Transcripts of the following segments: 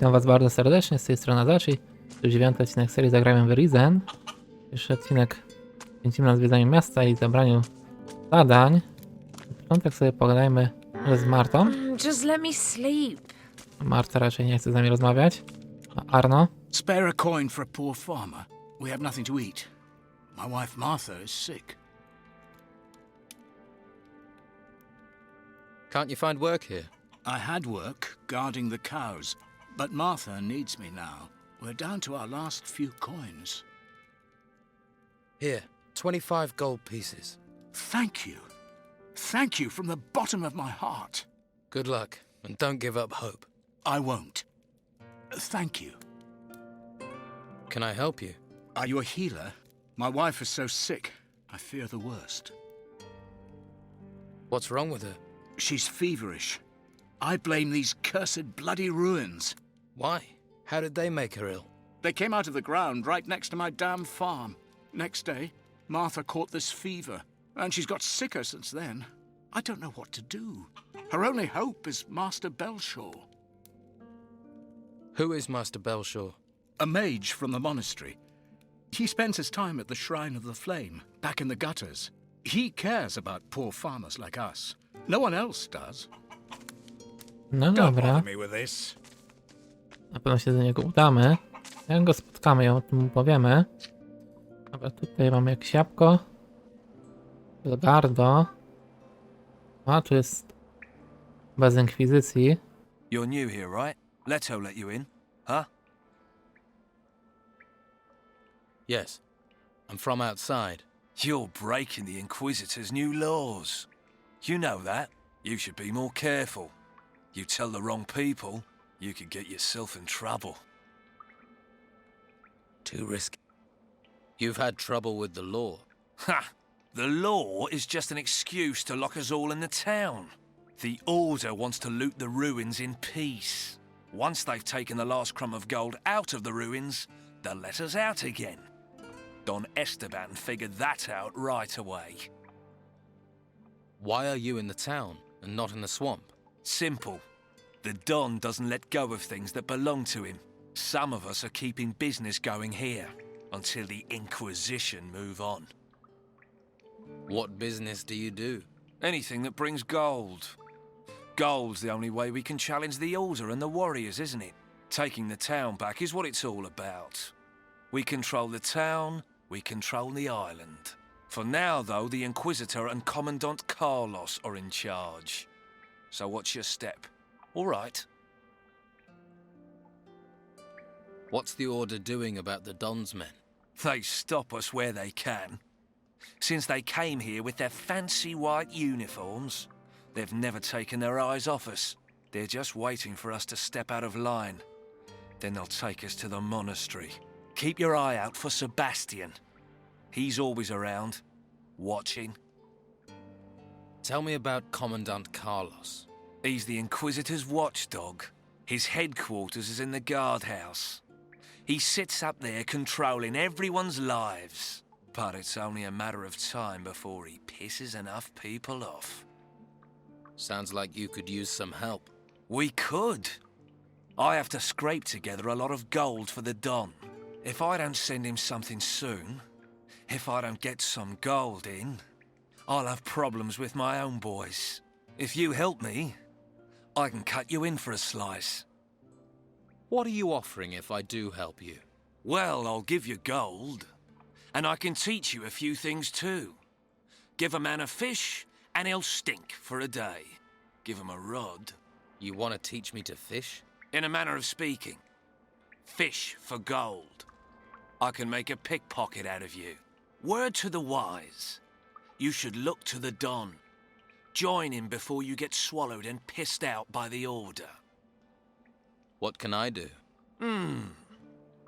Witam Was bardzo serdecznie, z tej strony Zaci. To jest 9. odcinek serii Zagrajmy w Risen. Pierwszy odcinek poświęcimy na zwiedzaniu miasta i zabraniu zadań. Na początek sobie pogadajmy z Martą. Just let me sleep. Marta raczej nie chce z nami rozmawiać. A Arno? Spare a coin for a poor farmer. We have nothing to eat. My wife Martha is sick. Can't you find work here? I had work guarding the cows, but Martha needs me now. We're down to our last few coins. Here, 25 gold pieces. Thank you. Thank you from the bottom of my heart. Good luck, and don't give up hope. I won't. Thank you. Can I help you? Are you a healer? My wife is so sick. I fear the worst. What's wrong with her? She's feverish. I blame these cursed bloody ruins. Why? How did they make her ill? They came out of the ground right next to my damn farm. Next day, Martha caught this fever, and she's got sicker since then. I don't know what to do. Her only hope is Master Belshaw. Who is Master Belshaw? A mage from the monastery. He spends his time at the Shrine of the Flame, back in the gutters. He cares about poor farmers like us. No one else does. No Don't dobra, bother me with this. na pewno się do niego udamy. Jak go spotkamy, ją o tym mu powiemy. Dobra, tutaj mamy jakieś jabłko. Gardo. A, tu jest bez inkwizycji. You're new here, right? Leto let you in, huh? Yes. I'm from outside. You're breaking the Inquisitor's new laws. You know that. You should be more careful. You tell the wrong people, you could get yourself in trouble. Too risky. You've had trouble with the law. Ha! The law is just an excuse to lock us all in the town. The Order wants to loot the ruins in peace. Once they've taken the last crumb of gold out of the ruins, they'll let us out again. Don Esteban figured that out right away. Why are you in the town and not in the swamp? Simple. The Don doesn't let go of things that belong to him. Some of us are keeping business going here until the Inquisition move on. What business do you do? Anything that brings gold. Gold's the only way we can challenge the Order and the warriors, isn't it? Taking the town back is what it's all about. We control the town, we control the island. For now, though, the Inquisitor and Commandant Carlos are in charge. So what's your step? All right. What's the Order doing about the Don's men? They stop us where they can. Since they came here with their fancy white uniforms, they've never taken their eyes off us. They're just waiting for us to step out of line. Then they'll take us to the monastery. Keep your eye out for Sebastian. He's always around, watching. Tell me about Commandant Carlos. He's the Inquisitor's watchdog. His headquarters is in the guardhouse. He sits up there controlling everyone's lives. But it's only a matter of time before he pisses enough people off. Sounds like you could use some help. We could. I have to scrape together a lot of gold for the Don. If I don't send him something soon, if I don't get some gold in, I'll have problems with my own boys. If you help me, I can cut you in for a slice. What are you offering if I do help you? Well, I'll give you gold, and I can teach you a few things too. Give a man a fish, and he'll stink for a day. Give him a rod. You want to teach me to fish? In a manner of speaking. Fish for gold. I can make a pickpocket out of you. Word to the wise. You should look to the Don. Join him before you get swallowed and pissed out by the Order. What can I do?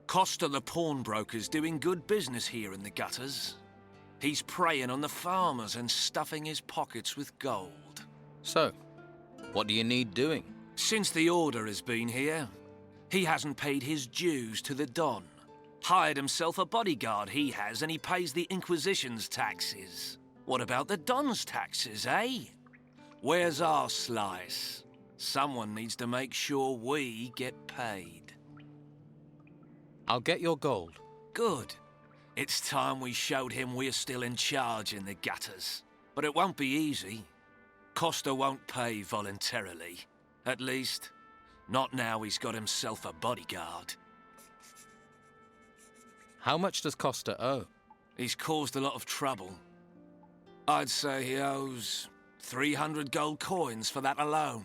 Costa the pawnbroker's doing good business here in the gutters. He's preying on the farmers and stuffing his pockets with gold. So, what do you need doing? Since the Order has been here, he hasn't paid his dues to the Don. Hired himself a bodyguard, he has, and he pays the Inquisition's taxes. What about the Don's taxes, eh? Where's our slice? Someone needs to make sure we get paid. I'll get your gold. Good. It's time we showed him we're still in charge in the gutters. But it won't be easy. Costa won't pay voluntarily. At least, not now he's got himself a bodyguard. How much does Costa owe? He's caused a lot of trouble. I'd say he owes 300 gold coins for that alone.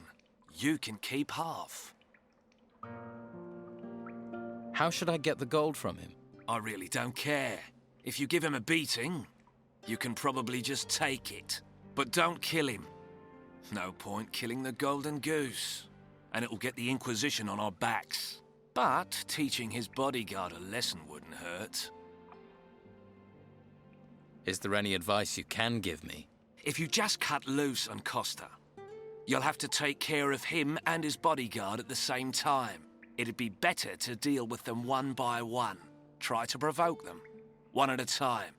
You can keep half. How should I get the gold from him? I really don't care. If you give him a beating, you can probably just take it. But don't kill him. No point killing the golden goose. And it'll get the Inquisition on our backs. But teaching his bodyguard a lesson wouldn't hurt. Is there any advice you can give me? If you just cut loose on Costa, you'll have to take care of him and his bodyguard at the same time. It'd be better to deal with them one by one. Try to provoke them, one at a time.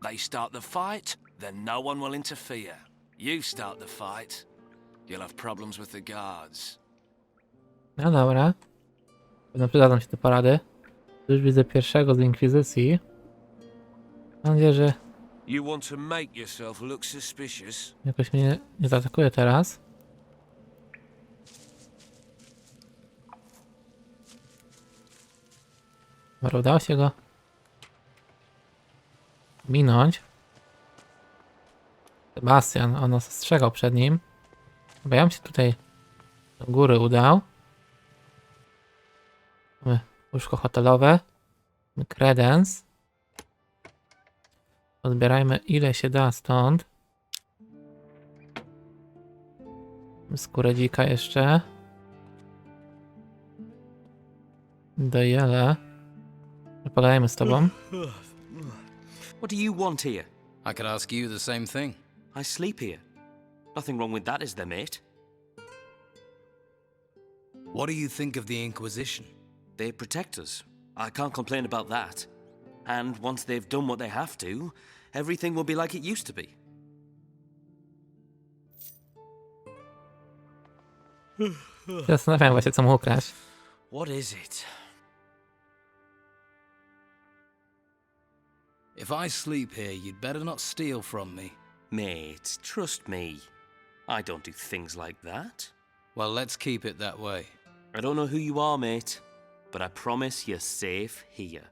They start the fight, then no one will interfere. You start the fight, you'll have problems with the guards. No dobra. Pewno przydadzą się te porady. Już widzę pierwszego z Inkwizycji. Mam nadzieję, że You want to make yourself look suspicious? jakoś mnie nie zaatakuje teraz. Dobra, udało się go minąć. Sebastian, on nas ostrzegał przed nim. Chyba ja bym się tutaj do góry udał. Mamy łóżko hotelowe. Mamy kredens. Odbierajmy ile się da stąd. Mamy skórę dzika jeszcze. Dojele. Pogadajmy z tobą. What do you want here? I could ask you the same thing. I sleep here. Nothing wrong with that, is there, mate? What do you think of the Inquisition? They protect us. I can't complain about that. And once they've done what they have to, everything will be like it used to be. Zastanawiam się, co mu ukraść. What is it? If I sleep here, you'd better not steal from me. Mate, trust me. I don't do things like that. Well, let's keep it that way. I don't know who you are, mate, but I promise you're safe here.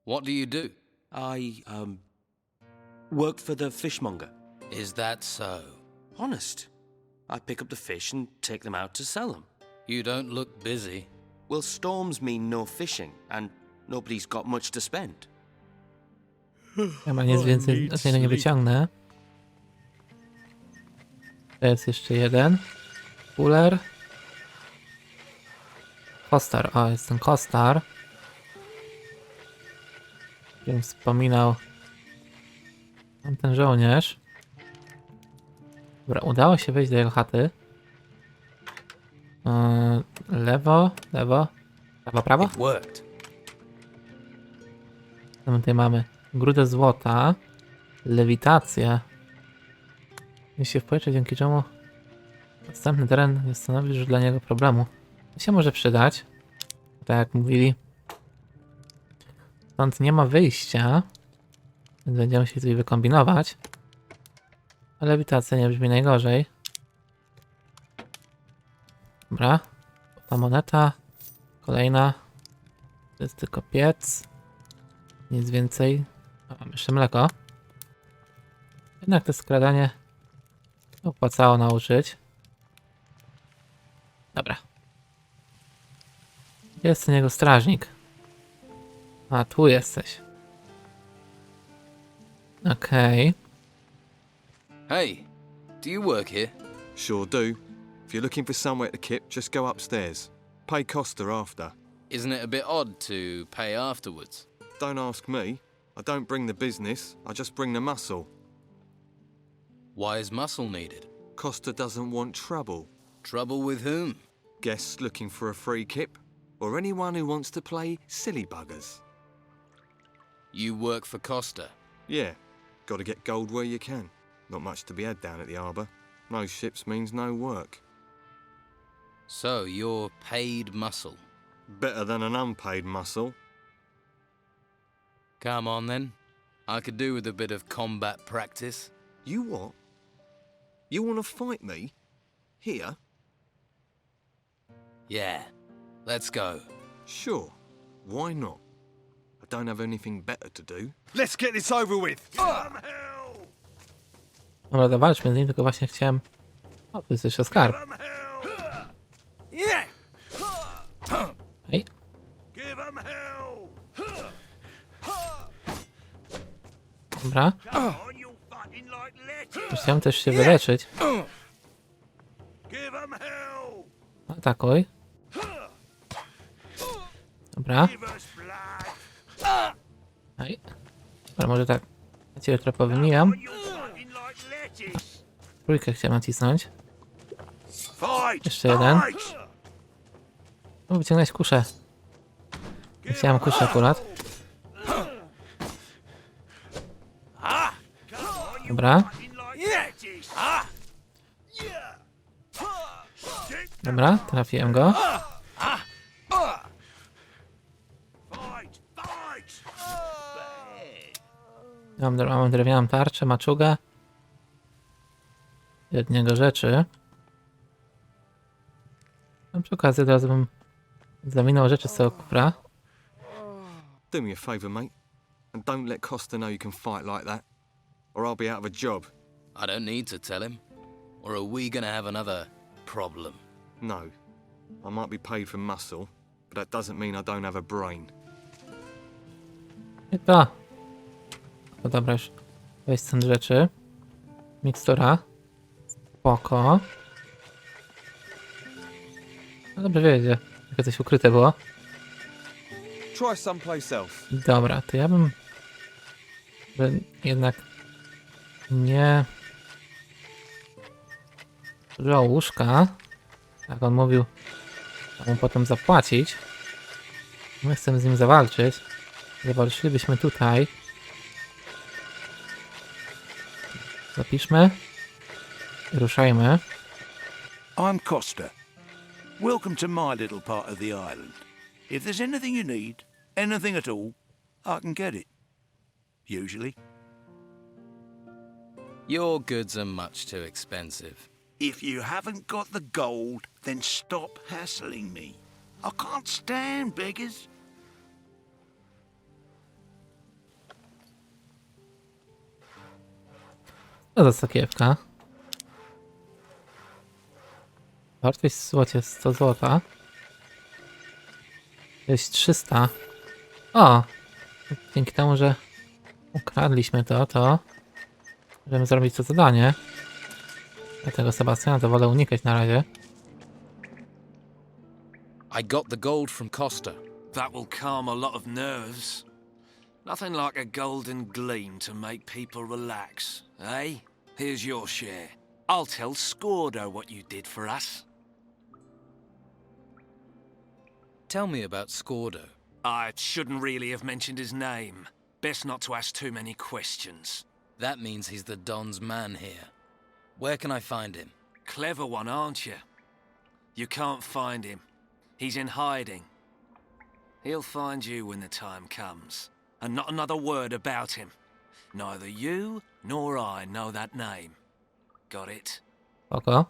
What do you do? I, work for the fishmonger. Is that so? Honest. I pick up the fish and take them out to sell them. You don't look busy. Well, storms mean no fishing, and nobody's got much to spend. Chyba nic więcej od niego nie wyciągnę. To jest jeszcze jeden. Cooler. Kostar. O, jest ten Kostar. O którym wspominał ten żołnierz. Dobra, udało się wejść do jego chaty. Lewo, lewo. Prawo, prawo. It worked. Co my tutaj mamy? Grudę złota. Lewitację. Jeśli się w powietrze, dzięki czemu następny teren nie stanowi już dla niego problemu. To się może przydać. Tak jak mówili. Stąd nie ma wyjścia. Więc będziemy się tutaj wykombinować. Ale lewitacja nie brzmi najgorzej. Dobra. Ta moneta. Kolejna. To jest tylko piec. Nic więcej. O, mam jeszcze mleko. Jednak to skradanie opłacało nauczyć. Dobra. Gdzie jest ten jego strażnik? A, tu jesteś. Okej. Hey, do you work here? Sure do. If you're looking for somewhere to kip, just go upstairs. Pay Costa after. Isn't it a bit odd to pay afterwards? Don't ask me. I don't bring the business, I just bring the muscle. Why is muscle needed? Costa doesn't want trouble. Trouble with whom? Guests looking for a free kip, or anyone who wants to play silly buggers. You work for Costa. Yeah, gotta get gold where you can. Not much to be had down at the harbour. No ships means no work. So, you're paid muscle. Better than an unpaid muscle. Come on then. I could do with a bit of combat practice. You what? You want to fight me? Here? Yeah. Let's go. Sure. Why not? I don't have anything better to do. Let's get this over with. Dobra, zawalczmy z nim, tylko właśnie chciałem... O, to jest jeszcze skarb. Ej. Dobra. Chciałem też się wyleczyć. Atakuj. Dobra. Ej. Dobra, może tak. Ja ciebie trochę powymijam. Trójkę chciałem nacisnąć. Jeszcze jeden. O, wyciągnąć kuszę. Nie chciałem kuszę akurat. Dobra. Dobra, trafiłem go. Mam drewnianą tarczę, maczugę. I od niego rzeczy. A przy okazji od razu bym zawinął rzeczy z tego kufra. Do me a favour, mate. And don't let Costa know you can fight like that. Or I'll be out of a job. I don't need to tell him. Or are we gonna have another problem? No. I might be paid for muscle, but that doesn't mean I don't have a brain. I to. No dobra, już weź stąd rzeczy. Mikstura. Spoko. No dobrze wiedzieć, jak coś ukryte było. Try someplace else. Dobra, to ja bym jednak nie używał łóżka. Jak on mówił, a mu potem zapłacić. My chcemy z nim zawalczyć. Zawalczylibyśmy tutaj. Zapiszmy. I ruszajmy. I'm Costa. Welcome to my little part of the island. If there's anything you need, anything at all, I can get it. Usually. Your goods are much too expensive. If you haven't got the gold, then stop hassling me. I can't stand beggars. Co za sakiewka? Wartość w złocie 100 złota. To jest 300. O! Dzięki temu, że ukradliśmy to możemy zrobić to zadanie. Dlatego Sebastiana to wolę unikać na razie. I got the gold from Costa. That will calm a lot of nerves. Nothing like a golden gleam to make people relax, eh? Here's your share. I'll tell Scordo what you did for us. Tell me about Scordo. I shouldn't really have mentioned his name. Best not to ask too many questions. That means he's the Don's man here. Where can I find him? Clever one, aren't you? You can't find him. He's in hiding. He'll find you when the time comes. And not another word about him. Neither you nor I know that name. Got it? Spoko.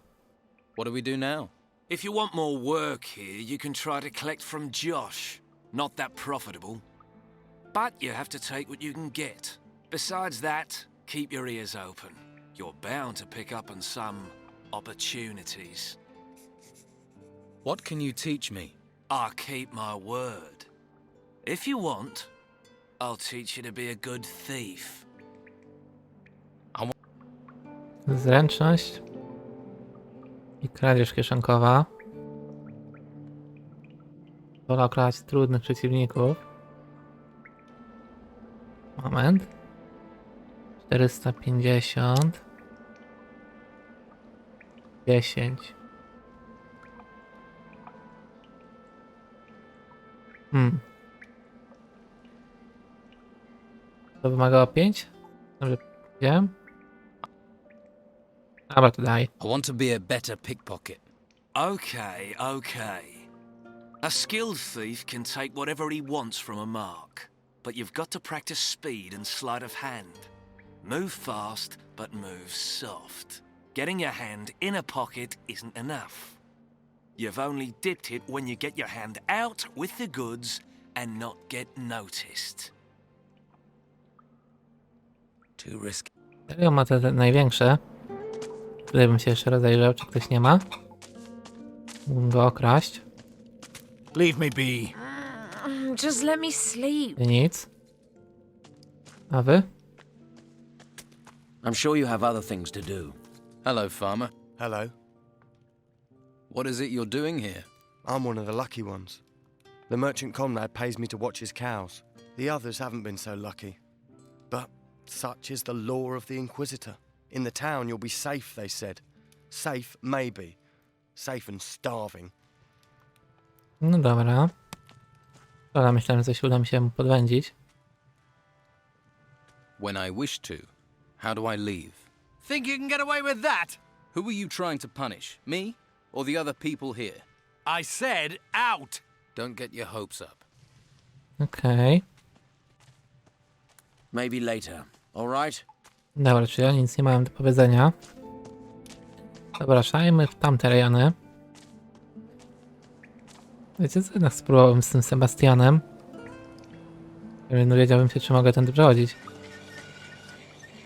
What do we do now? If you want more work here, you can try to collect from Josh. Not that profitable. But you have to take what you can get. Besides that, keep your ears open. You're bound to pick up on some opportunities. What can you teach me? I keep my word. If you want, I'll teach you to be a good thief. Zręczność. I kradzież kieszonkowa. Wolę okraść trudnych przeciwników. Moment. 450. 10. To wymagało 5? Dobrze wiem. Dobra, to daj. I want to be a better pickpocket. Okay, okay. A skilled thief can take whatever he wants from a mark, but you've got to practice speed and sleight of hand. Move fast, but move soft. Getting your hand in a pocket isn't enough. You've only dipped it when you get your hand out with the goods and not get noticed. Too risky. Serio ma te największe. Tutaj bym się jeszcze rozejrzał, czy ktoś nie ma. Mógłbym go okraść. Leave me be. Just let me sleep. I nic. A wy? I'm sure you have other things to do. Hello, farmer. Hello. What is it you're doing here? I'm one of the lucky ones. The merchant comrade pays me to watch his cows. The others haven't been so lucky. But such is the law of the Inquisitor. In the town you'll be safe, they said. Safe, maybe. Safe and starving. No dobra. Dobra, myślałem, że coś uda mi się mu podwędzić. When I wish to, how do I leave? Think you can get away with that? Who are you trying to punish? Me? Or the other people here? I said out. Don't get your hopes up. Okej. Maybe later. All right? Dobra, czyli oni nic nie mają do powiedzenia. Zapraszajmy w tamte rejony. Wiecie co, jednak spróbowałem z tym Sebastianem. No wiedziałbym się, czy mogę tędy przechodzić.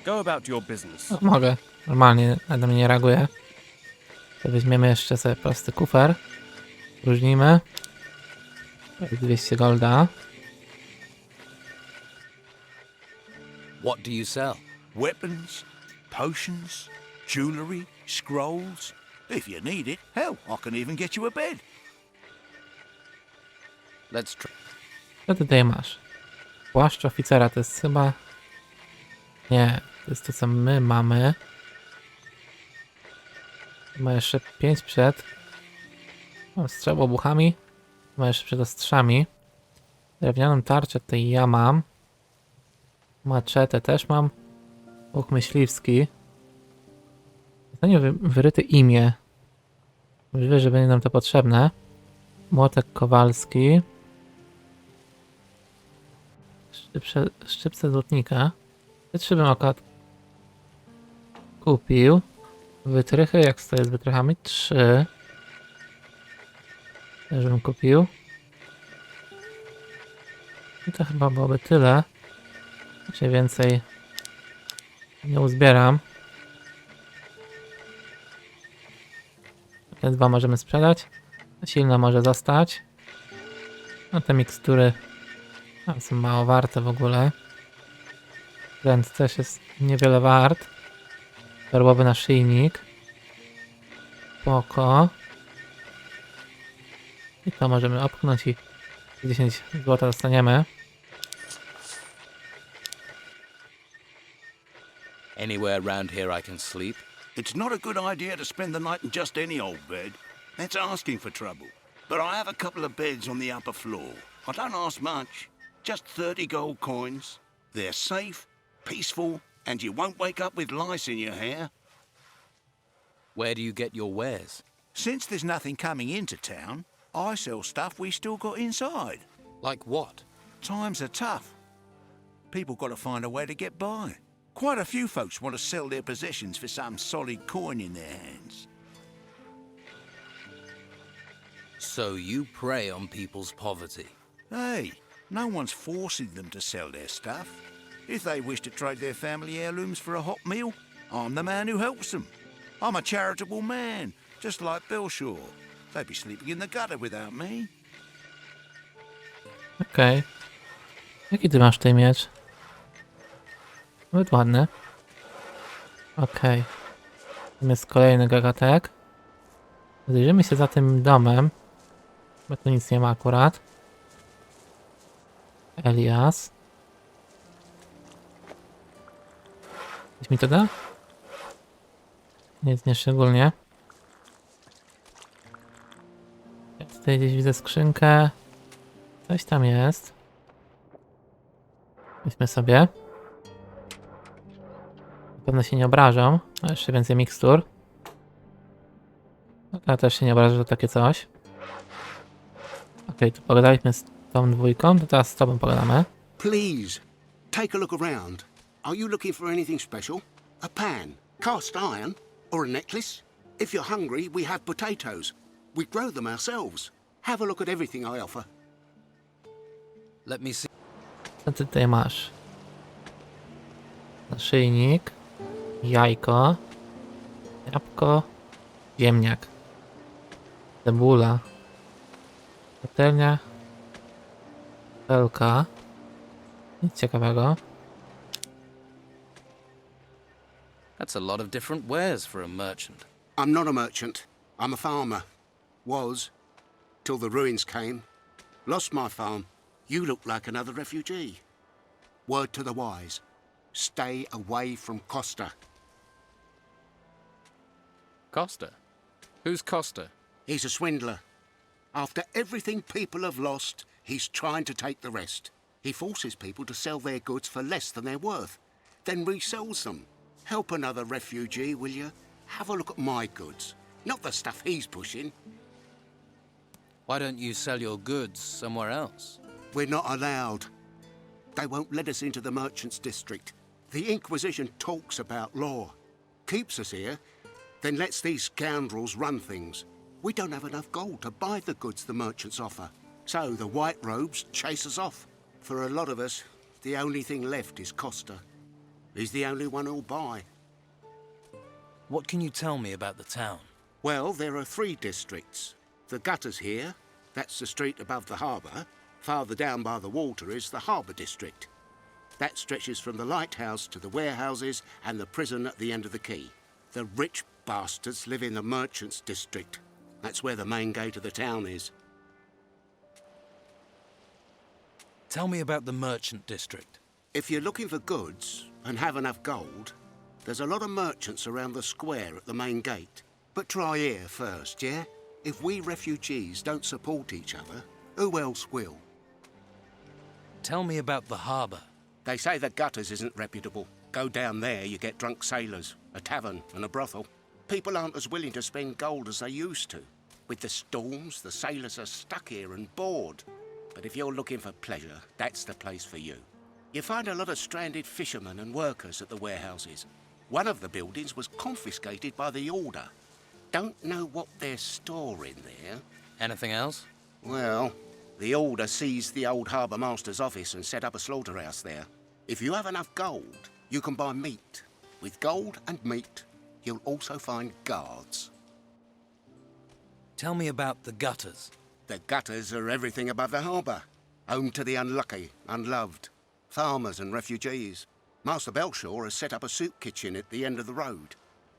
Go about your business. No, mogę. Normalnie na mnie nie reaguje. To weźmiemy jeszcze sobie prosty kufer. Różnimy. 200 golda. What do you sell? Weapons, potions, jewellery, scrolls. If you need it, hell, I can even get you a bed. Let's try. Co ty tutaj masz? Płaszcz oficera to jest chyba... Nie, to jest to co my mamy. Ma jeszcze 5 przed. Mam strzał obuchami. Ma jeszcze przed ostrzami. Drewnianą tarczę tutaj ja mam. Maczetę też mam. Łuk myśliwski. Zostanie wyryte imię. Możliwe, że będzie nam to potrzebne. Młotek kowalski. Szczypce złotnika. Te 3 bym akurat kupił. Wytrychy, jak stoję z wytrychami? 3. Też bym kupił. I to chyba byłoby tyle. Raczej więcej nie uzbieram. Te 2 możemy sprzedać. Silne może zostać. No te mikstury są mało warte w ogóle. Pręd też jest niewiele wart. Perłowy naszyjnik. Spoko. I to możemy opchnąć i 10 zł dostaniemy. Anywhere around here I can sleep? It's not a good idea to spend the night in just any old bed. That's asking for trouble. But I have a couple of beds on the upper floor. I don't ask much. Just 30 gold coins. They're safe, peaceful, and you won't wake up with lice in your hair. Where do you get your wares? Since there's nothing coming into town, I sell stuff we still got inside. Like what? Times are tough. People got to find a way to get by. Quite a few folks want to sell their possessions for some solid coin in their hands. So you prey on people's poverty? Hey, no one's forcing them to sell their stuff. If they wish to trade their family heirlooms for a hot meal, I'm the man who helps them. I'm a charitable man, just like Belshaw. They'd be sleeping in the gutter without me. Okej. Jaki ty masz tutaj miecz? Nawet ładny. Okej. Tam jest kolejny gagatek. Zajrzymy się za tym domem. Bo tu nic nie ma akurat. Elias. Coś mi to da? Nic nie szczególnie. Ja tutaj gdzieś widzę skrzynkę. Coś tam jest. Weźmy sobie. Na pewno się nie obrażą. A jeszcze więcej mikstur. No, Ja też się nie obrażę, że takie coś. Okej, tu pogadaliśmy z tą dwójką, to teraz z tobą pogadamy. Please, take a look around. Are you looking for anything special? A pan, cast iron, or a necklace? If you're hungry, we have potatoes. We grow them ourselves. Have a look at everything I offer. Let me see. Co ty tutaj masz? Naszyjnik, jajko, jabłko, ziemniak, cebula, patelnia, felka. Nic ciekawego. That's a lot of different wares for a merchant. I'm not a merchant. I'm a farmer. Was, till the ruins came. Lost my farm. You look like another refugee. Word to the wise. Stay away from Costa. Costa? Who's Costa? He's a swindler. After everything people have lost, he's trying to take the rest. He forces people to sell their goods for less than they're worth, then resells them. Help another refugee, will you? Have a look at my goods, not the stuff he's pushing. Why don't you sell your goods somewhere else? We're not allowed. They won't let us into the merchants' district. The Inquisition talks about law, keeps us here, then lets these scoundrels run things. We don't have enough gold to buy the goods the merchants offer, so the white robes chase us off. For a lot of us, the only thing left is Costa. He's the only one who'll buy. What can you tell me about the town? Well, there are 3 districts. The gutters here, that's the street above the harbour. Farther down by the water is the harbour district. That stretches from the lighthouse to the warehouses and the prison at the end of the quay. The rich bastards live in the merchants' district. That's where the main gate of the town is. Tell me about the merchant district. If you're looking for goods and have enough gold, there's a lot of merchants around the square at the main gate. But try here first, yeah? If we refugees don't support each other, who else will? Tell me about the harbour. They say the gutters isn't reputable. Go down there, you get drunk sailors, a tavern and a brothel. People aren't as willing to spend gold as they used to. With the storms, the sailors are stuck here and bored. But if you're looking for pleasure, that's the place for you. You find a lot of stranded fishermen and workers at the warehouses. One of the buildings was confiscated by the Order. Don't know what they're storing there. Anything else? Well, the Order seized the old harbour master's office and set up a slaughterhouse there. If you have enough gold, you can buy meat. With gold and meat, you'll also find guards. Tell me about the gutters. The gutters are everything above the harbour. Home to the unlucky, unloved, farmers and refugees. Master Belshaw has set up a soup kitchen at the end of the road.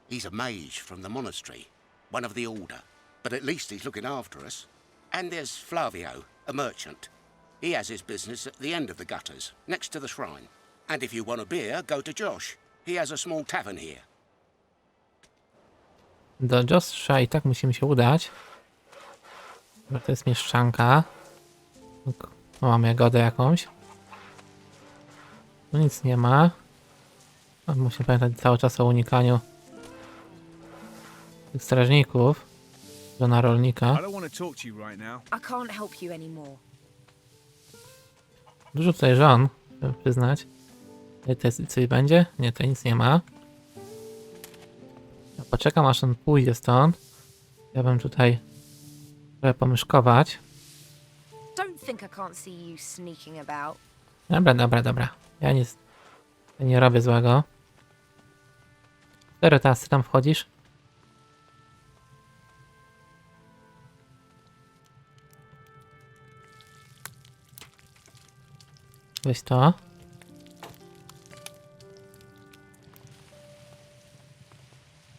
He's a mage from the monastery, one of the Order, but at least he's looking after us. And there's Flavio, a merchant. He has his business at the end of the gutters, next to the shrine. And if you want a beer, go to Josh. He has a small tavern here. Do Josha i tak musimy się udać. Bo to jest mieszczanka. O, mam jagodę jakąś. Tu nic nie ma. Musimy pamiętać cały czas o unikaniu tych strażników. Żona rolnika. I can't help you anymore. Dużo tutaj żon, trzeba przyznać. Tutaj coś będzie? Nie, tutaj nic nie ma. Ja poczekam, aż on pójdzie stąd. Ja bym tutaj trochę pomyszkować. Don't think I can't see you sneaking about. Dobra. Ja nie robię złego. Teraz ty tam wchodzisz? Weź to.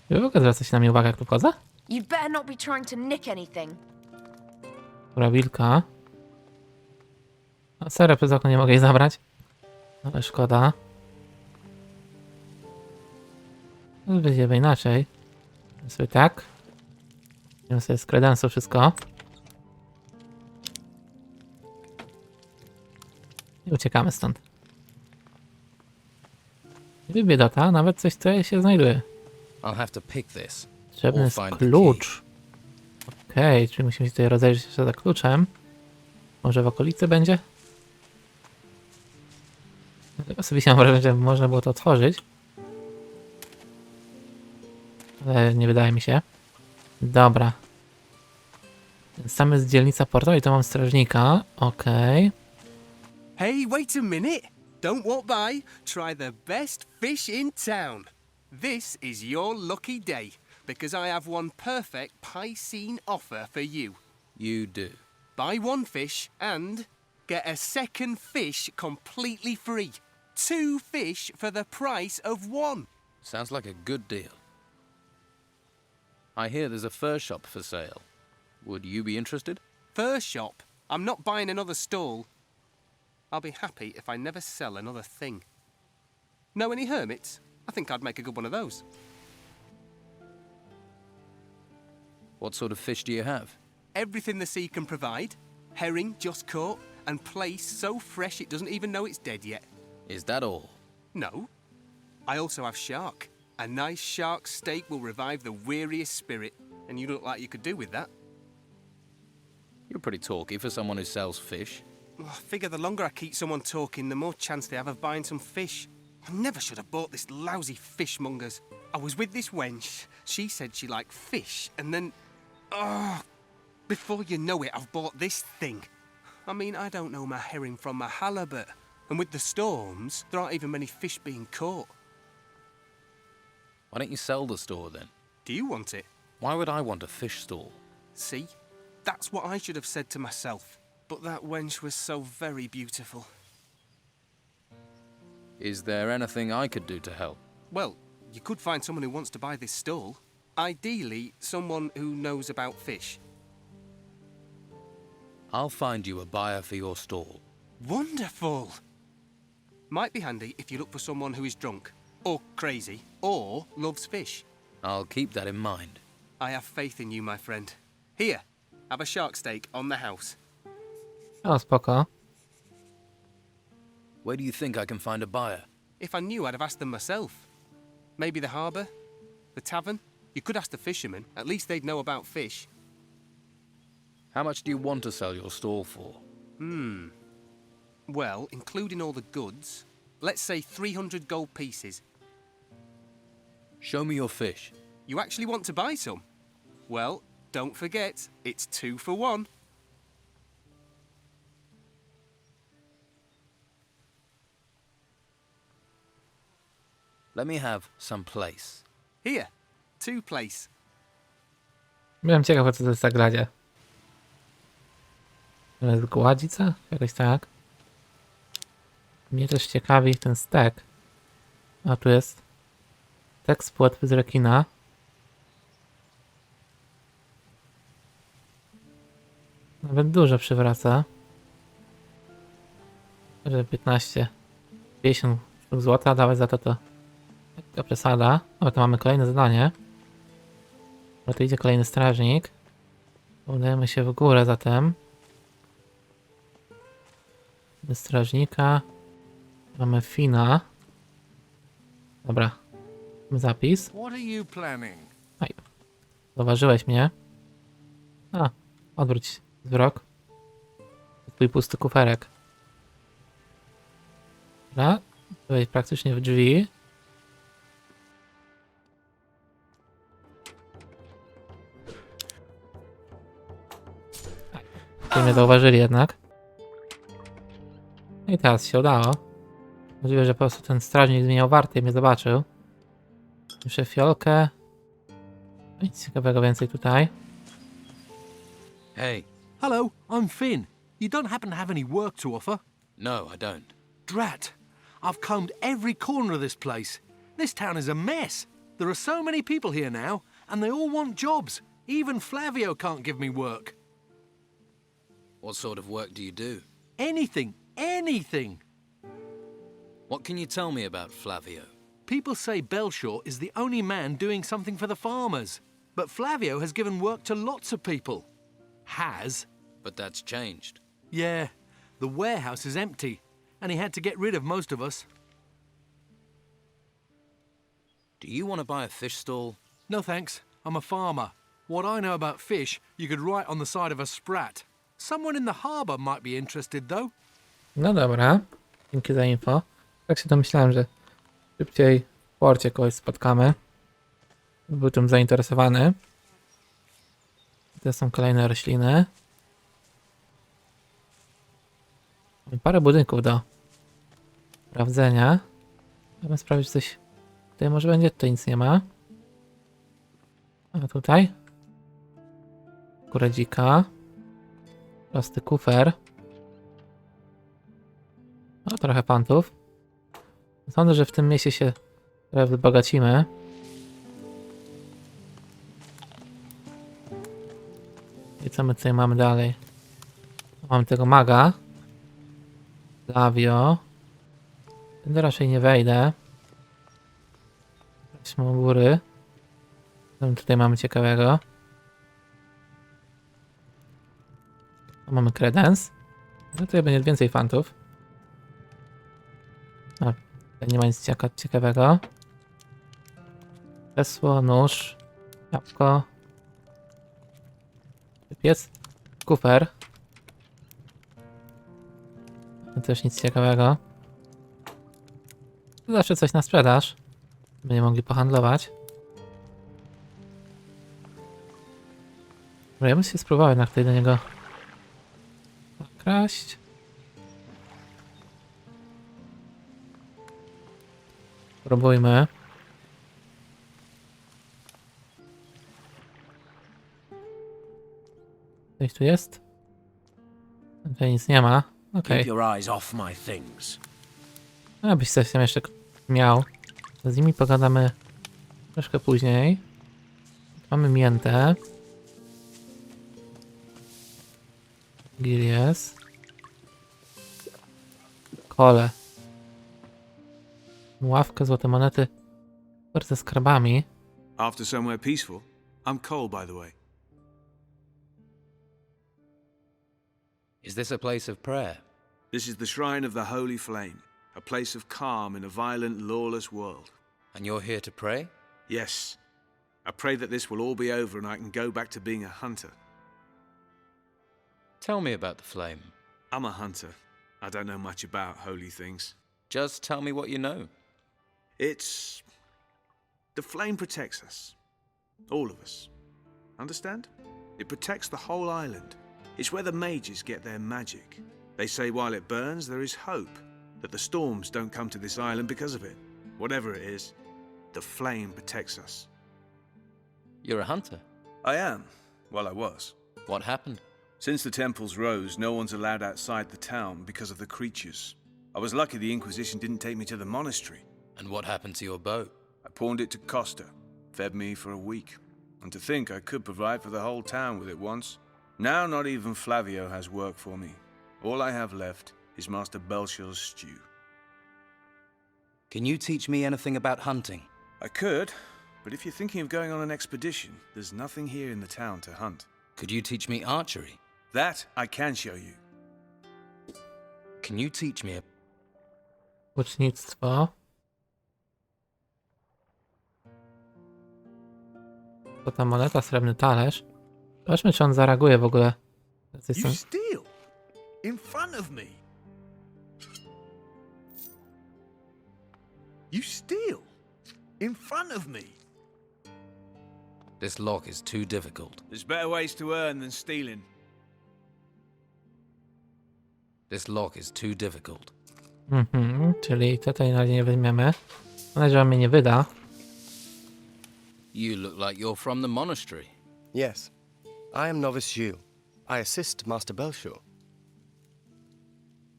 Czy w ogóle zwraca się na mnie uwagę, jak tu wchodzę? You'd better not be trying to nick anything. Dobra, wilka. A serio, przez okno nie mogę jej zabrać. Ale szkoda. No, będziemy inaczej. Sobie tak. Weźmiemy sobie z kredensu wszystko. I uciekamy stąd. Niby biedota, nawet coś tutaj się znajduje. I'll have to pick this. Potrzebny jest klucz. Okej, czyli musimy się tutaj rozejrzeć jeszcze za kluczem. Może w okolicy będzie? Osobiście mam wrażenie, że można było to otworzyć. Ale nie wydaje mi się. Dobra. Tam jest dzielnica portowa i to mam strażnika. Okej. Hey, wait a minute. Don't walk by. Try the best fish in town. This is your lucky day, because I have one perfect Piscine offer for you. You do. Buy one fish and get a second fish completely free. 2 fish for the price of 1. Sounds like a good deal. I hear there's a fur shop for sale. Would you be interested? Fur shop? I'm not buying another stall. I'll be happy if I never sell another thing. Know any hermits? I think I'd make a good one of those. What sort of fish do you have? Everything the sea can provide. Herring just caught, and plaice so fresh it doesn't even know it's dead yet. Is that all? No. I also have shark. A nice shark steak will revive the weariest spirit, and you look like you could do with that. You're pretty talky for someone who sells fish. I figure the longer I keep someone talking, the more chance they have of buying some fish. I never should have bought this lousy fishmonger's. I was with this wench. She said she liked fish, and then... before you know it, I've bought this thing. I mean, I don't know my herring from my halibut. And with the storms, there aren't even many fish being caught. Why don't you sell the store then? Do you want it? Why would I want a fish stall? See? That's what I should have said to myself. But that wench was so very beautiful. Is there anything I could do to help? Well, you could find someone who wants to buy this stall. Ideally, someone who knows about fish. I'll find you a buyer for your stall. Wonderful! Might be handy if you look for someone who is drunk, or crazy, or loves fish. I'll keep that in mind. I have faith in you, my friend. Here, have a shark steak on the house. O, spoko. Where do you think I can find a buyer? If I knew, I'd have asked them myself. Maybe the harbour? The tavern? You could ask the fishermen. At least they'd know about fish. How much do you want to sell your stall for? Well, including all the goods, let's say 300 gold pieces. Show me your fish. You actually want to buy some? Well, don't forget, it's 2 for 1. Let me have some place. Here, 2 place. Byłem ciekaw, co to jest za gradzie. To jest Gothica? Jakoś tak. Mnie też ciekawi ten stek. A tu jest stek z płetwy z rekina. Nawet dużo przywraca. 15, 50 sztuk złota, dawać za to taka przesada. O, to mamy kolejne zadanie. No to idzie kolejny strażnik. Udajemy się w górę zatem. Do strażnika. Mamy Fina. Dobra. Mamy zapis. What are you planning? Aj. Zauważyłeś mnie. A, odwróć wzrok. Twój pusty kuferek. Dobra. Wejdź praktycznie w drzwi. Tutaj mnie zauważyli jednak. No i teraz się udało. Możliwe, że po prostu ten strażnik zmieniał warty i mnie zobaczył. Jeszcze fiolkę. Nic ciekawego więcej tutaj. Hey. Hello, I'm Finn. You don't happen to have any work to offer? No, I don't. Drat. I've combed every corner of this place. This town is a mess. There are so many people here now, and they all want jobs. Even Flavio can't give me work. What sort of work do you do? Anything. Anything. What can you tell me about Flavio? People say Belshaw is the only man doing something for the farmers. But Flavio has given work to lots of people. Has. But that's changed. Yeah. The warehouse is empty, and he had to get rid of most of us. Do you want to buy a fish stall? No thanks. I'm a farmer. What I know about fish, you could write on the side of a sprat. Someone in the harbour might be interested, though. No dobra, dzięki za info. Tak się domyślałem, że szybciej w porcie kogoś spotkamy. Był tym zainteresowany. To są kolejne rośliny. Mamy parę budynków do sprawdzenia. Chcemy sprawdzić coś. Tutaj może będzie, tutaj nic nie ma. A tutaj? Skóra dzika. Prosty kufer. No, trochę pantów. Sądzę, że w tym mieście się trochę wzbogacimy. I co my tutaj mamy dalej? Mamy tego maga. Lavio. Tędy raczej nie wejdę. Weźmy u góry. Co tutaj mamy ciekawego? Mamy kredens. No tutaj będzie więcej fantów. A, tutaj nie ma nic ciekawego. Kresło, nóż, jabłko. Piec, kufer. No też nic ciekawego. Zawsze coś na sprzedaż. By nie mogli pohandlować. Dobra, ja bym się spróbował jednak tutaj do niego kraść. Spróbujmy. Coś tu jest? Tutaj nic nie ma. Okej. Keep your eyes off my things. Abyś coś tam jeszcze miał. Z nimi pogadamy troszkę później. Mamy miętę. Gilies. Kole. Ławkę, złote monety. Ze skarbami. After somewhere peaceful. I'm Cole, by the way. Is this a place of prayer? This is the shrine of the Holy Flame, a place of calm in a violent, lawless world. And you're here to pray? Yes. I pray that this will all be over and I can go back to being a hunter. Tell me about the flame. I'm a hunter. I don't know much about holy things. Just tell me what you know. It's... the flame protects us. All of us. Understand? It protects the whole island. It's where the mages get their magic. They say while it burns, there is hope. That the storms don't come to this island because of it. Whatever it is, the flame protects us. You're a hunter? I am. Well, I was. What happened? Since the temples rose, no one's allowed outside the town because of the creatures. I was lucky the Inquisition didn't take me to the monastery. And what happened to your bow? I pawned it to Costa. Fed me for a week. And to think I could provide for the whole town with it once. Now not even Flavio has work for me. All I have left is Master Belcher's stew. Can you teach me anything about hunting? I could, but if you're thinking of going on an expedition, there's nothing here in the town to hunt. Could you teach me archery? That I can show you. Can you teach me a... Łucznictwo. Złota moneta, srebrny talerz. Zobaczmy, czy on zareaguje w ogóle. You steal in front of me. You steal in front of me. This lock is too difficult. There's better ways to earn than stealing. This lock is too difficult. Czyli tutaj na razie nie weźmiemy. Mam nadzieję, że on mnie nie wyda. You look like you're from the monastery. Yes. I am Novice Jules. I assist Master Belcher.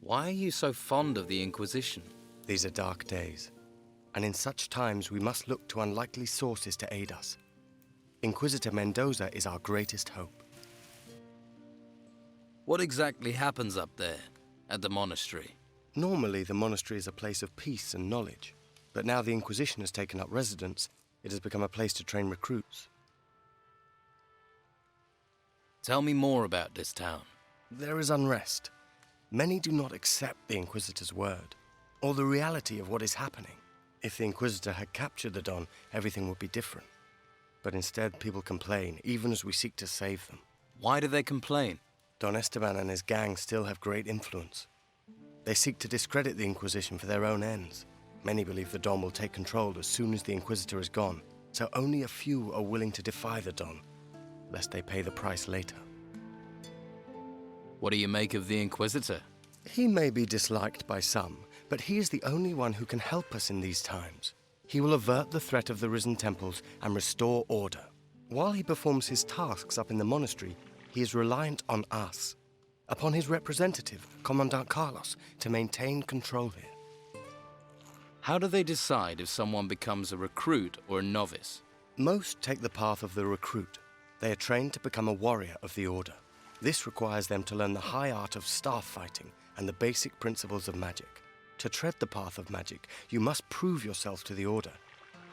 Why are you so fond of the Inquisition? These are dark days, and in such times we must look to unlikely sources to aid us. Inquisitor Mendoza is our greatest hope. What exactly happens up there, at the monastery? Normally, the monastery is a place of peace and knowledge, but now the Inquisition has taken up residence, it has become a place to train recruits. Tell me more about this town. There is unrest. Many do not accept the Inquisitor's word, or the reality of what is happening. If the Inquisitor had captured the Don, everything would be different. But instead, people complain, even as we seek to save them. Why do they complain? Don Esteban and his gang still have great influence. They seek to discredit the Inquisition for their own ends. Many believe the Don will take control as soon as the Inquisitor is gone, so only a few are willing to defy the Don, lest they pay the price later. What do you make of the Inquisitor? He may be disliked by some, but he is the only one who can help us in these times. He will avert the threat of the risen temples and restore order. While he performs his tasks up in the monastery, he is reliant on us, upon his representative, Commandant Carlos, to maintain control here. How do they decide if someone becomes a recruit or a novice? Most take the path of the recruit. They are trained to become a warrior of the Order. This requires them to learn the high art of staff fighting and the basic principles of magic. To tread the path of magic, you must prove yourself to the Order.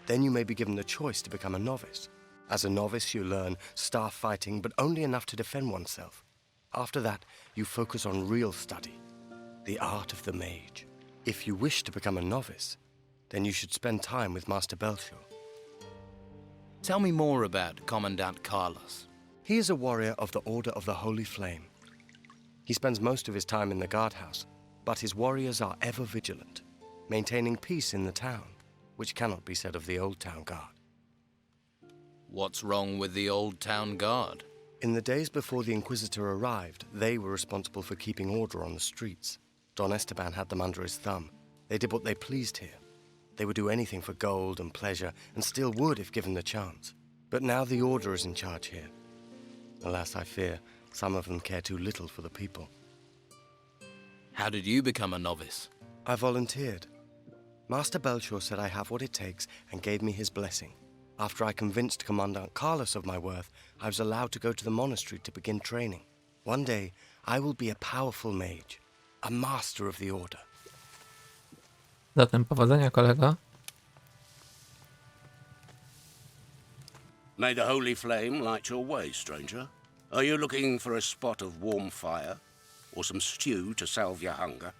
Then you may be given the choice to become a novice. As a novice, you learn staff fighting, but only enough to defend oneself. After that, you focus on real study, the art of the mage. If you wish to become a novice, then you should spend time with Master Belchior. Tell me more about Commandant Carlos. He is a warrior of the Order of the Holy Flame. He spends most of his time in the guardhouse, but his warriors are ever vigilant, maintaining peace in the town, which cannot be said of the Old Town Guard. What's wrong with the Old Town Guard? In the days before the Inquisitor arrived, they were responsible for keeping order on the streets. Don Esteban had them under his thumb. They did what they pleased here. They would do anything for gold and pleasure, and still would if given the chance. But now the Order is in charge here. Alas, I fear some of them care too little for the people. How did you become a novice? I volunteered. Master Belchior said I have what it takes and gave me his blessing. After I convinced Commandant Carlos of my worth, I was allowed to go to the monastery to begin training. One day, I will be a powerful mage, a master of the Order. Zatem powodzenia, kolego. May the holy flame light your way, stranger. Are you looking for a spot of warm fire? Or some stew to salve your hunger?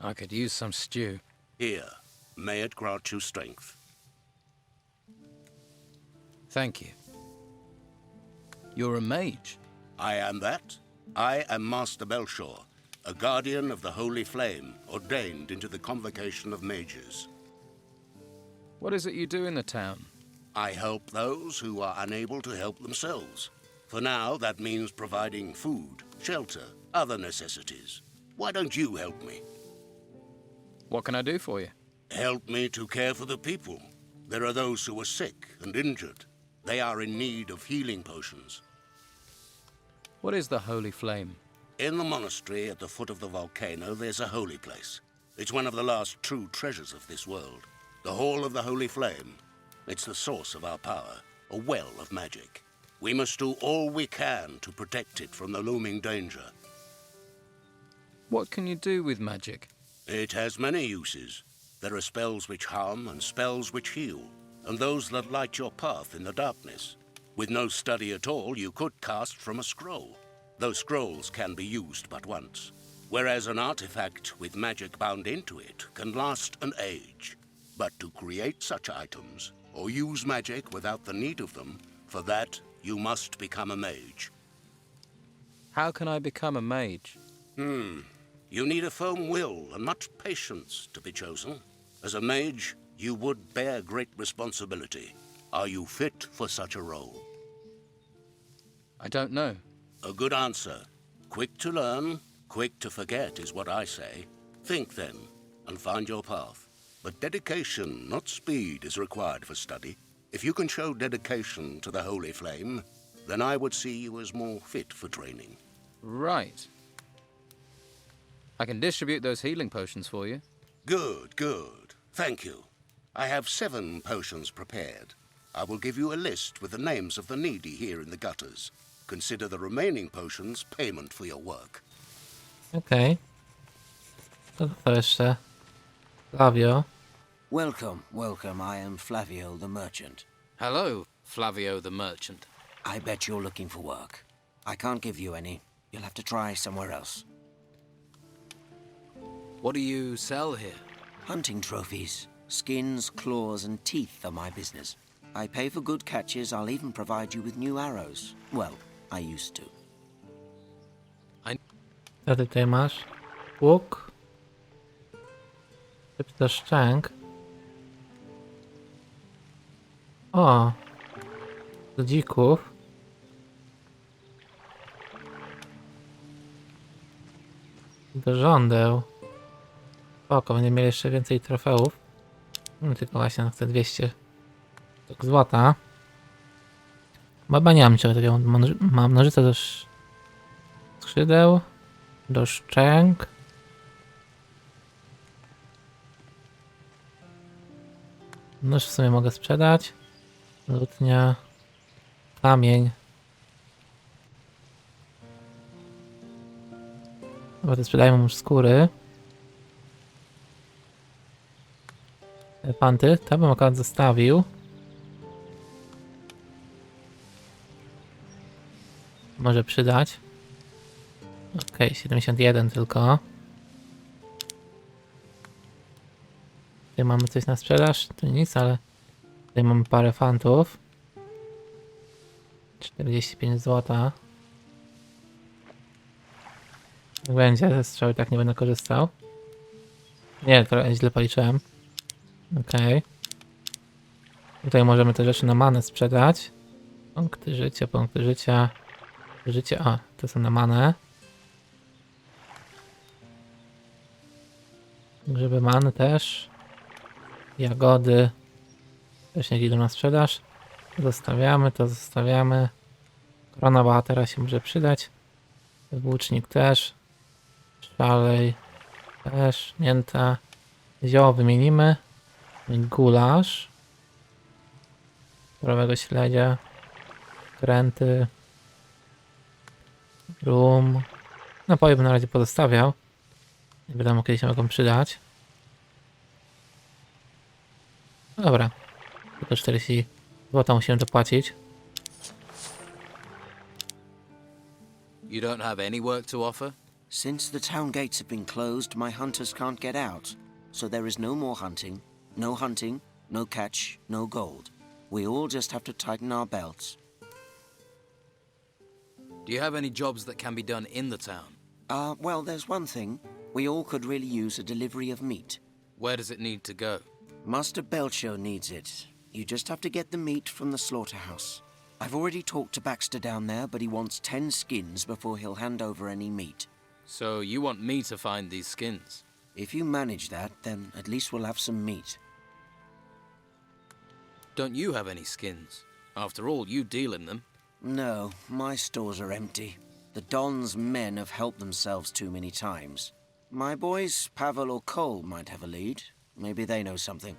I could use some stew. Here, may it grant you strength. Thank you. You're a mage. I am that. I am Master Belchior, a guardian of the holy flame, ordained into the convocation of mages. What is it you do in the town? I help those who are unable to help themselves. For now, that means providing food, shelter, other necessities. Why don't you help me? What can I do for you? Help me to care for the people. There are those who are sick and injured. They are in need of healing potions. What is the Holy Flame? In the monastery at the foot of the volcano, there's a holy place. It's one of the last true treasures of this world. The Hall of the Holy Flame. It's the source of our power, a well of magic. We must do all we can to protect it from the looming danger. What can you do with magic? It has many uses. There are spells which harm and spells which heal, and those that light your path in the darkness. With no study at all, you could cast from a scroll. Those scrolls can be used but once, whereas an artifact with magic bound into it can last an age. But to create such items, or use magic without the need of them, for that you must become a mage. How can I become a mage? You need a firm will and much patience to be chosen. As a mage, you would bear great responsibility. Are you fit for such a role? I don't know. A good answer. Quick to learn, quick to forget is what I say. Think then, and find your path. But dedication, not speed, is required for study. If you can show dedication to the Holy Flame, then I would see you as more fit for training. Right. I can distribute those healing potions for you. Good, good. Thank you. I have 7 potions prepared. I will give you a list with the names of the needy here in the gutters. Consider the remaining potions payment for your work. Okej. To jeszcze? Flavio. Welcome, welcome. I am Flavio the merchant. Hello, Flavio the merchant. I bet you're looking for work. I can't give you any. You'll have to try somewhere else. What do you sell here? Hunting trophies. Skins, claws, and teeth are my business. I pay for good catches. I'll even provide you with new arrows. Well, I used to. Co ty tutaj masz? Łuk. Typ do szczęk. O! Do dzików. Do żądeł. Spoko, będziemy mieli jeszcze więcej trofeów. No, tylko właśnie no, chcę 200 złota. Chyba nie mam niczego takiego. Mam nożyce do skrzydeł. Do szczęk. Nóż w sumie mogę sprzedać. Lutnia. Kamień. Chyba to sprzedajmy mu skóry. Panty, to bym akurat zostawił. Może przydać. Okej, 71 tylko. Tutaj mamy coś na sprzedaż, tu nic, ale tutaj mamy parę fantów. 45 zł. Jak będzie, ze strzały tak nie będę korzystał. Nie, trochę źle policzyłem. Okej. Tutaj możemy te rzeczy na manę sprzedać. Punkty życia. Życie, a, to są na manę. Grzyby many też. Jagody. Też niech idą na sprzedaż. To zostawiamy. Korona bohatera się może przydać. Włócznik też. Szalej też. Mięta. Zioło wymienimy. Gulasz. Surowego śledzia. Kręty. Rum. Napoje bym na razie pozostawiał. Nie wiadomo, kiedy się mogą przydać. Dobra. Tylko 40 zł musimy dopłacić. You don't have any work to offer? Since the town gates have been closed, my hunters can't get out. So there is no more hunting. No hunting, no catch, no gold. We all just have to tighten our belts. Do you have any jobs that can be done in the town? Well, there's one thing. We all could really use a delivery of meat. Where does it need to go? Master Belcher needs it. You just have to get the meat from the slaughterhouse. I've already talked to Baxter down there, but he wants 10 skins before he'll hand over any meat. So you want me to find these skins? If you manage that, then at least we'll have some meat. Don't you have any skins? After all, you deal in them. No, my stores are empty. The Don's men have helped themselves too many times. My boys, Pavel or Cole, might have a lead. Maybe they know something.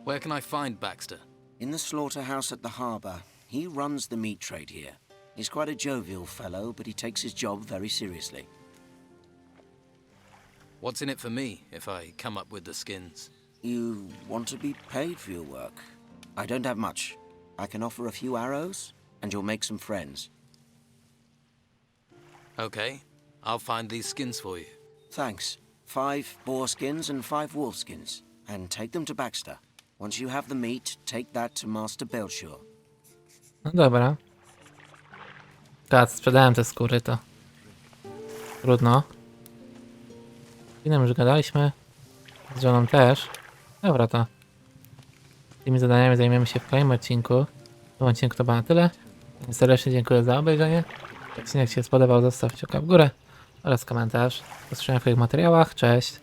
Where can I find Baxter? In the slaughterhouse at the harbour. He runs the meat trade here. He's quite a jovial fellow, but he takes his job very seriously. What's in it for me if I come up with the skins? You want to be paid for your work? I don't have much. I can offer a few arrows, and you'll make some friends. Okay, I'll find these skins for you. Thanks. 5 boar skins and 5 wolf skins. And take them to Baxter. Once you have the meat, take that to Master Belcher. No dobra. Tak, sprzedałem te skóry, to trudno. Z Kinem już gadaliśmy. Z żoną też. Dobra, to tymi zadaniami zajmiemy się w kolejnym odcinku. W tym odcinku to było na tyle. Serdecznie dziękuję za obejrzenie. Jak odcinek się spodobał, zostaw kciuka w górę oraz komentarz. Do zobaczenia w kolejnych materiałach. Cześć!